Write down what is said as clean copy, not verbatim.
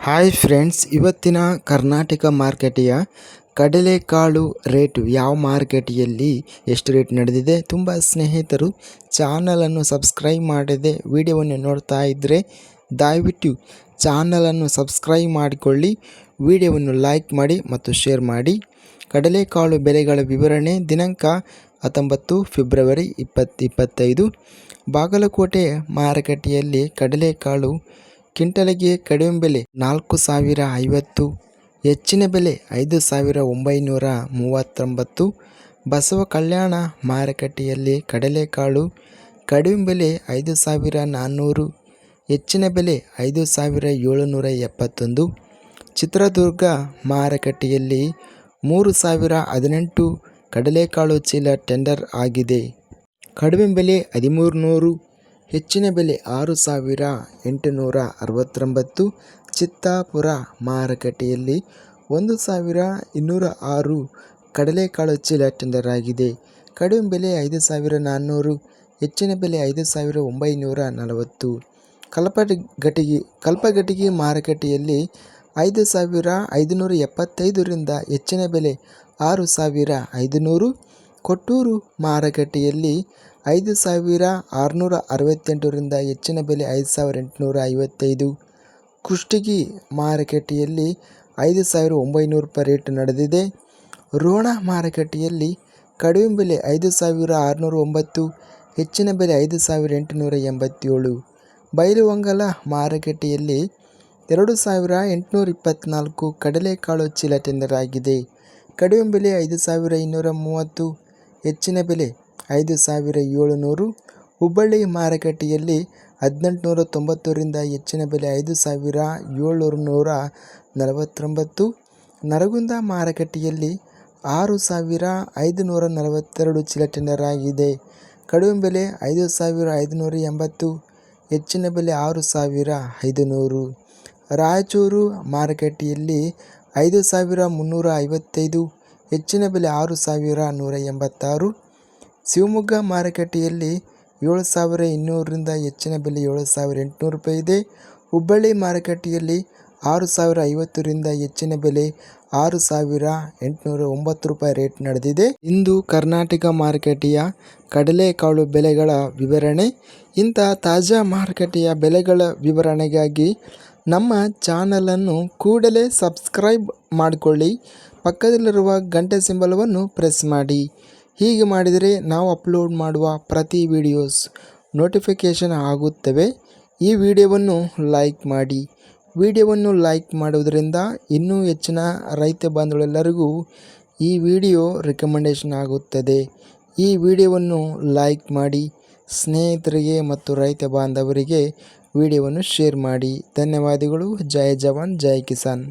Hi friends, ಇವತ್ತಿನ ಕರ್ನಾಟಕ ಮಾರ್ಕೆಟಿಯ ಕಡಲೆಕಾಳು rate ಯಾವ ಮಾರ್ಕೆಟಿಯಲ್ಲಿ ಎಷ್ಟು ರೇಟ್ ನಡೆದಿದೆ. ತುಂಬ ಸ್ನೇಹಿತರು ಚಾನಲನ್ನು ಸಬ್ಸ್ಕ್ರೈಬ್ ಮಾಡದೆ ವಿಡಿಯೋವನ್ನು ನೋಡ್ತಾ ಇದ್ದರೆ ದಯವಿಟ್ಟು ಚಾನಲನ್ನು ಸಬ್ಸ್ಕ್ರೈಬ್ ಮಾಡಿಕೊಳ್ಳಿ, ವಿಡಿಯೋವನ್ನು ಲೈಕ್ ಮಾಡಿ ಮತ್ತು ಶೇರ್ ಮಾಡಿ. ಕಡಲೆಕಾಳು ಬೆಲೆಗಳ ವಿವರಣೆ ದಿನಾಂಕ 19 ಫೆಬ್ರವರಿ 2025. ಬಾಗಲಕೋಟೆ ಮಾರುಕಟ್ಟೆಯಲ್ಲಿ ಕಡಲೆಕಾಳು ಕ್ವಿಂಟಲಿಗೆ ಕಡಿಮೆ ಬೆಲೆ 4,050, ಹೆಚ್ಚಿನ ಬೆಲೆ 5,939. ಬಸವ ಕಲ್ಯಾಣ ಮಾರುಕಟ್ಟೆಯಲ್ಲಿ ಕಡಲೆಕಾಳು ಕಡಿಮೆ ಬೆಲೆ 5,400, ಹೆಚ್ಚಿನ ಬೆಲೆ 5,771. ಚಿತ್ರದುರ್ಗ ಮಾರುಕಟ್ಟೆಯಲ್ಲಿ 3,018 ಕಡಲೆಕಾಳು ಚೀಲ ಟೆಂಡರ್ ಆಗಿದೆ. ಕಡಿಮೆ ಬೆಲೆ 1,300, ಹೆಚ್ಚಿನ ಬೆಲೆ 6,869. ಚಿತ್ತಾಪುರ ಮಾರುಕಟ್ಟೆಯಲ್ಲಿ 1,206 ಕಡಲೆಕಾಳು ಚೀಲ ಟೆಂಡರ್ ಆಗಿದೆ. ಕಡಿಮೆ ಬೆಲೆ 5,400, ಹೆಚ್ಚಿನ ಬೆಲೆ 5,940. ಕಲ್ಪಗಟಿಗಿ ಮಾರುಕಟ್ಟೆಯಲ್ಲಿ 5,575ರಿಂದ ಹೆಚ್ಚಿನ ಬೆಲೆ 6,500. ಕೊಟ್ಟೂರು ಮಾರುಕಟ್ಟೆಯಲ್ಲಿ 5,668ರಿಂದ ಹೆಚ್ಚಿನ ಬೆಲೆ 5,855. ಕುಷ್ಟಗಿ ಮಾರುಕಟ್ಟೆಯಲ್ಲಿ 5,900 ರೂಪಾಯಿ ರೇಟ್ ನಡೆದಿದೆ. ರೋಣ ಮಾರುಕಟ್ಟೆಯಲ್ಲಿ ಕಡಿಮೆ ಬೆಲೆ 5,609, ಹೆಚ್ಚಿನ ಬೆಲೆ 5,887. ಬೈಲುಹೊಂಗಲ ಮಾರುಕಟ್ಟೆಯಲ್ಲಿ 2,824 ಕಡಲೆಕಾಳು ಚೀಲ ಟೆಂಡರ್ ಆಗಿದೆ. ಕಡಿಮೆ ಬೆಲೆ 5,230, ಹೆಚ್ಚಿನ ಬೆಲೆ 5,700. ಹುಬ್ಬಳ್ಳಿ ಮಾರುಕಟ್ಟೆಯಲ್ಲಿ 1,890ರಿಂದ ಹೆಚ್ಚಿನ ಬೆಲೆ 5,749. ನರಗುಂದ ಮಾರುಕಟ್ಟೆಯಲ್ಲಿ 6,542 ಚೀಲ ಟೆಂಡರ್ ಆಗಿದೆ. ಕಡಿಮೆ ಬೆಲೆ 5,580, ಹೆಚ್ಚಿನ ಬೆಲೆ 6,500. ರಾಯಚೂರು ಮಾರುಕಟ್ಟೆಯಲ್ಲಿ 5,355, ಹೆಚ್ಚಿನ ಬೆಲೆ 6,186. ಶಿವಮೊಗ್ಗ ಮಾರುಕಟ್ಟೆಯಲ್ಲಿ 7,200ರಿಂದ ಹೆಚ್ಚಿನ ಬೆಲೆ 7,800 ರೂಪಾಯಿ ಇದೆ. ಹುಬ್ಬಳ್ಳಿ ಮಾರುಕಟ್ಟೆಯಲ್ಲಿ 6,050ರಿಂದ ಹೆಚ್ಚಿನ ಬೆಲೆ 6,809 ರೂಪಾಯಿ ರೇಟ್ ನಡೆದಿದೆ. ಇಂದು ಕರ್ನಾಟಕ ಮಾರುಕಟ್ಟೆಯ ಕಡಲೆಕಾಳು ಬೆಲೆಗಳ ವಿವರಣೆ. ಇಂಥ ತಾಜಾ ಮಾರುಕಟ್ಟೆಯ ಬೆಲೆಗಳ ವಿವರಣೆಗಾಗಿ ನಮ್ಮ ಚಾನಲನ್ನು ಕೂಡಲೇ ಸಬ್ಸ್ಕ್ರೈಬ್ ಮಾಡಿಕೊಳ್ಳಿ, ಪಕ್ಕದಲ್ಲಿರುವ ಗಂಟೆ ಸಿಂಬಲವನ್ನು ಪ್ರೆಸ್ ಮಾಡಿ. ಹೀಗೆ ಮಾಡಿದರೆ ನಾವು ಅಪ್ಲೋಡ್ ಮಾಡುವ ಪ್ರತಿ ವಿಡಿಯೋಸ್ ನೋಟಿಫಿಕೇಷನ್ ಆಗುತ್ತವೆ. ಈ ವಿಡಿಯೋವನ್ನು ಲೈಕ್ ಮಾಡಿ. ವಿಡಿಯೋವನ್ನು ಲೈಕ್ ಮಾಡುವುದರಿಂದ ಇನ್ನೂ ಹೆಚ್ಚಿನ ರೈತ ಬಾಂಧವರೆಲ್ಲರಿಗೂ ಈ ವಿಡಿಯೋ ರೆಕಮೆಂಡೇಷನ್ ಆಗುತ್ತದೆ. ಈ ವಿಡಿಯೋವನ್ನು ಲೈಕ್ ಮಾಡಿ, ಸ್ನೇಹಿತರಿಗೆ ಮತ್ತು ರೈತ ಬಾಂಧವರಿಗೆ ವಿಡಿಯೋವನ್ನು ಶೇರ್ ಮಾಡಿ. ಧನ್ಯವಾದಗಳು. ಜೈ ಜವಾನ್ ಜೈ ಕಿಸಾನ್.